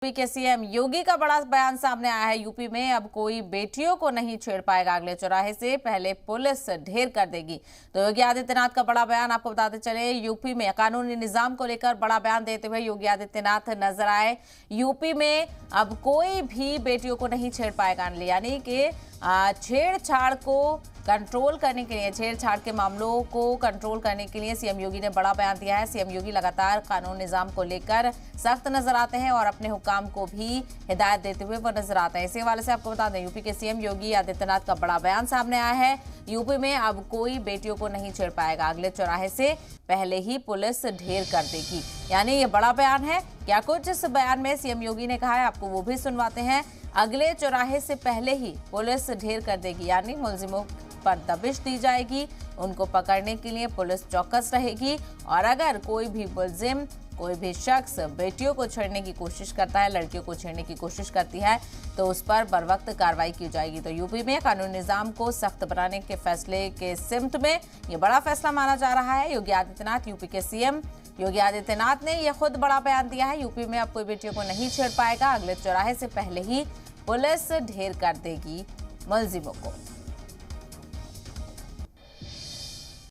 UP के CM योगी का बड़ा बयान सामने आया है। यूपी में अब कोई बेटियों को नहीं छेड़ पाएगा, अगले चौराहे से पहले पुलिस ढेर कर देगी। तो योगी आदित्यनाथ का बड़ा बयान, आपको बताते चले यूपी में कानूनी निजाम को लेकर बड़ा बयान देते हुए योगी आदित्यनाथ नजर आए। यूपी में अब कोई भी बेटियों को नहीं छेड़ पाएगा, यानी कि छेड़छाड़ को कंट्रोल करने के लिए, छेड़छाड़ के मामलों को कंट्रोल करने के लिए सीएम योगी ने बड़ा बयान दिया है। सीएम योगी लगातार कानून निजाम को लेकर सख्त नजर आते हैं और अपने हुकाम को भी हिदायत देते हुए वो नजर आते हैं। इसी हवाले से आपको बता दें, यूपी के सीएम योगी आदित्यनाथ का बड़ा बयान सामने आया है। यूपी में अब कोई बेटियों को नहीं छेड़ पाएगा, अगले चौराहे से पहले ही पुलिस ढेर कर देगी, यानी ये बड़ा बयान है। क्या कुछ इस बयान में सीएम योगी ने कहा है, आपको वो भी सुनवाते हैं। अगले चौराहे से पहले ही पुलिस ढेर कर देगी, यानी मुलजिमों पर दबिश दी जाएगी, उनको पकड़ने के लिए पुलिस चौकस रहेगी और अगर कोई भी मुलजिम, कोई भी शख्स बेटियों को छेड़ने की कोशिश करता है, लड़कियों को छेड़ने की कोशिश करती है, तो उस पर बरवक्त कार्रवाई की जाएगी। तो यूपी में कानूनी निजाम को सख्त बनाने के फैसले के सिमत में ये बड़ा फैसला माना जा रहा है। योगी आदित्यनाथ, यूपी के सीएम योगी आदित्यनाथ ने यह खुद बड़ा बयान दिया है। यूपी में अब कोई बेटियों को नहीं छेड़ पाएगा, अगले चौराहे से पहले ही पुलिस ढेर कर देगी मुलजिमों को।